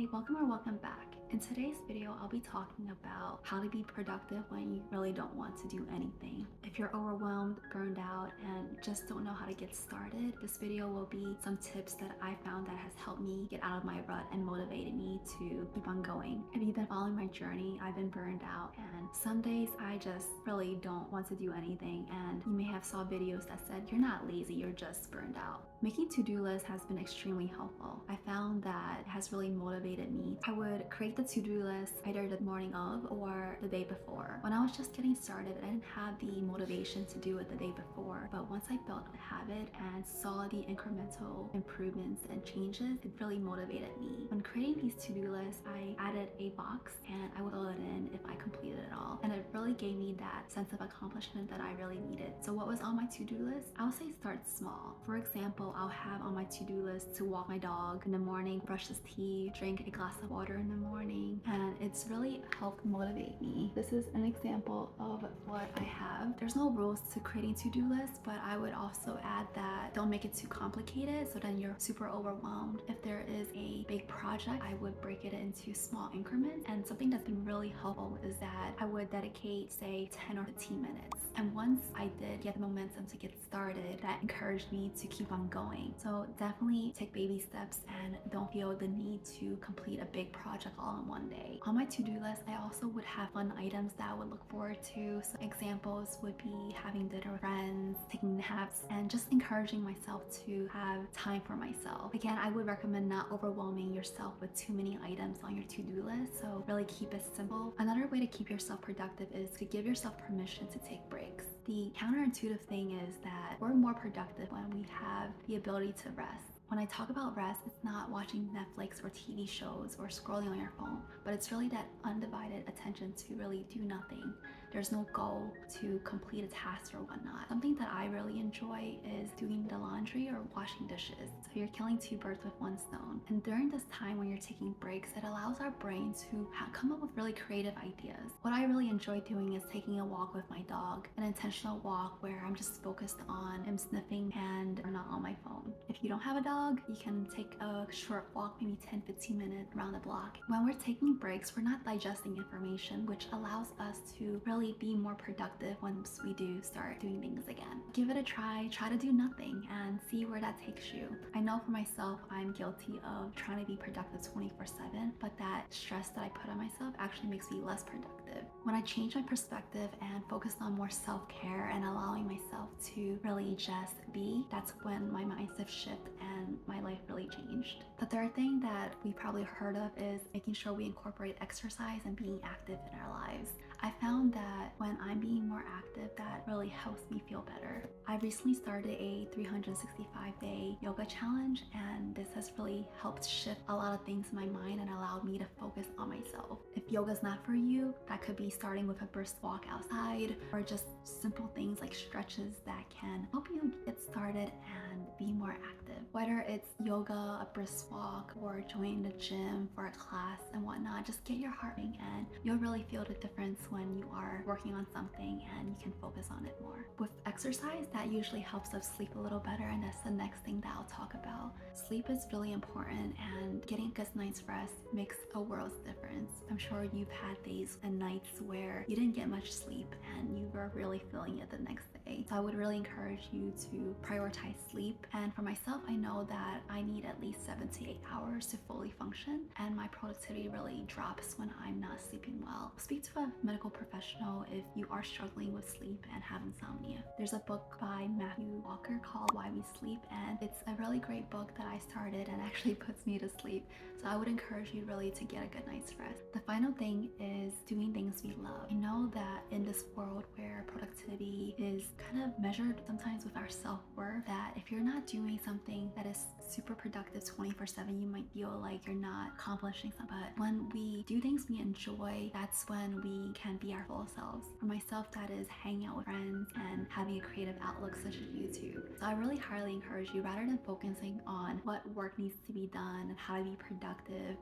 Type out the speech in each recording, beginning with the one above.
Hi, welcome or welcome back. In today's video, I'll be talking about how to be productive when you really don't want to do anything. If you're overwhelmed, burned out, and just don't know how to get started, this video will be some tips that I found that has helped me get out of my rut and motivated me to keep on going. If you've been following my journey, I've been burned out, and some days I just really don't want to do anything, and you may have saw videos that said you're not lazy, you're just burned out. Making to-do lists has been extremely helpful. I found that it has really motivated me. I would create the to-do list either the morning of or the day before. When I was just getting started, I didn't have the motivation to do it the day before, but once I built a habit and saw the incremental improvements and changes, it really motivated me. When creating these to-do lists, I added a box and I would fill it in if I completed it all. And it really gave me that sense of accomplishment that I really needed. So what was on my to-do list? I would say start small. For example, I'll have on my to-do list to walk my dog in the morning, brush his teeth, drink a glass of water in the morning, and it's really helped motivate me. This is an example of what I have. There's no rules to creating to-do lists, but I would also add that don't make it too complicated so then you're super overwhelmed. If there is a big project, I would break it into small increments, and something that's been really helpful is that I would dedicate say 10 or 15 minutes. And once I did get the momentum to get started, that encouraged me to keep on going. So definitely take baby steps and don't feel the need to complete a big project all in one day. On my to-do list, I also would have fun items that I would look forward to. So examples would be having dinner with friends, taking naps, and just encouraging myself to have time for myself. Again, I would recommend not overwhelming yourself with too many items on your to-do list, so really keep it simple. Another way to keep yourself productive is to give yourself permission to take breaks. The counterintuitive thing is that we're more productive when we have the ability to rest. When I talk about rest, it's not watching Netflix or TV shows or scrolling on your phone, but it's really that undivided attention to really do nothing. There's no goal to complete a task or whatnot. Something that I really enjoy is doing the laundry or washing dishes. So you're killing two birds with one stone. And during this time when you're taking breaks, it allows our brains to come up with really creative ideas. What I really enjoy doing is taking a walk with my dog, an intentional walk where I'm just focused on him sniffing and I'm not on my phone. If you don't have a dog, you can take a short walk, maybe 10-15 minutes around the block. When we're taking breaks, we're not digesting information, which allows us to really be more productive once we do start doing things again. Give it a try to do nothing and see where that takes you. I know for myself, I'm guilty of trying to be productive 24/7, but that stress that I put on myself actually makes me less productive. When I changed my perspective and focused on more self-care and allowing myself to really just be, that's when my mindset shifted and my life really changed. The third thing that we probably heard of is making sure we incorporate exercise and being active in our lives. I found that when I'm being more active, that really helps me feel better. I recently started a 365-day yoga challenge, and this has really helped shift a lot of things in my mind and allowed me to focus on myself. If yoga's not for you, that could be starting with a brisk walk outside or just simple things like stretches that can help you get started and be more active. Whether it's yoga, a brisk walk, or join the gym for a class and whatnot, just get your heart rate and you'll really feel the difference when you are working on something and you can focus on it more. With exercise, that usually helps us sleep a little better, and that's the next thing that I'll talk about. Sleep is really important, and getting a good night's rest makes a world's difference. I'm sure you've had days and nights where you didn't get much sleep and you were really feeling it the next day. So I would really encourage you to prioritize sleep. And for myself, I know that I need at least 7 to 8 hours to fully function, and my productivity really drops when I'm not sleeping well. Speak to a medical professional if you are struggling with sleep and have insomnia. There's a book by Matthew Walker called Why We Sleep, and it's a really great book that I started and actually puts me to sleep. So I would encourage you really to get a good night's rest. The final thing is doing things we love. I know that in this world where productivity is kind of measured sometimes with our self-worth, that if you're not doing something that is super productive 24/7, you might feel like you're not accomplishing something. But when we do things we enjoy, that's when we can be our full selves. For myself, that is hanging out with friends and having a creative outlook such as YouTube. So I really highly encourage you, rather than focusing on what work needs to be done and how to be productive,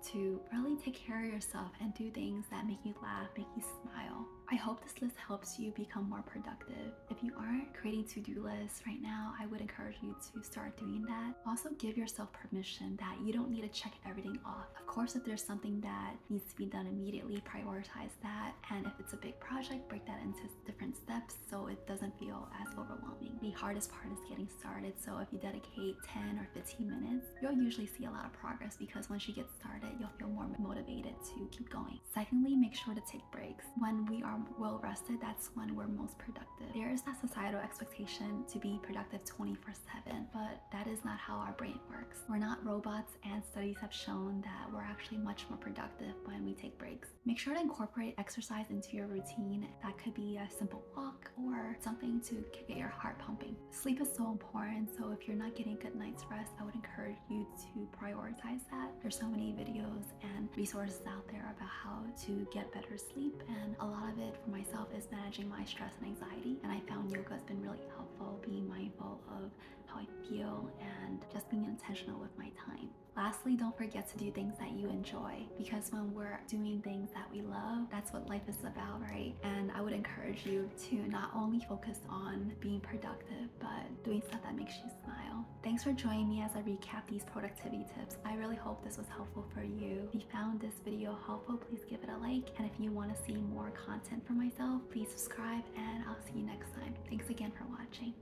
to really take care of yourself and do things that make you laugh, make you smile. I hope this list helps you become more productive. If you aren't creating to-do lists right now, I would encourage you to start doing that. Also, give yourself permission that you don't need to check everything off. Of course, if there's something that needs to be done immediately, prioritize that. And if it's a big project, break that into different steps so it doesn't feel as overwhelming. The hardest part is getting started, so if you dedicate 10 or 15 minutes, you'll usually see a lot of progress because once you get started, you'll feel more motivated to keep going. Secondly, make sure to take breaks. When we are well rested, that's when we're most productive. There is that societal expectation to be productive 24/7, but that is not how our brain works. We're not robots, and studies have shown that we're actually much more productive when we take breaks. Make sure to incorporate exercise into your routine. That could be a simple walk or something to get your heart pumping. Sleep is so important, so if you're not getting a good night's rest, I would encourage you to prioritize that. There's so many videos and resources out there about how to get better sleep, and a lot of it for myself is managing my stress and anxiety, and I found yoga has been really helpful, being mindful of how I feel and just being intentional with my time. Lastly, don't forget to do things that you enjoy, because when we're doing things that we love, that's what life is about, right? And I would encourage you to not only focus on being productive, but doing stuff that makes you smile. Thanks for joining me as I recap these productivity tips. I really hope this was helpful for you. If you found this video helpful, please give it a like. And if you want to see more content from myself, please subscribe, and I'll see you next time. Thanks again for watching.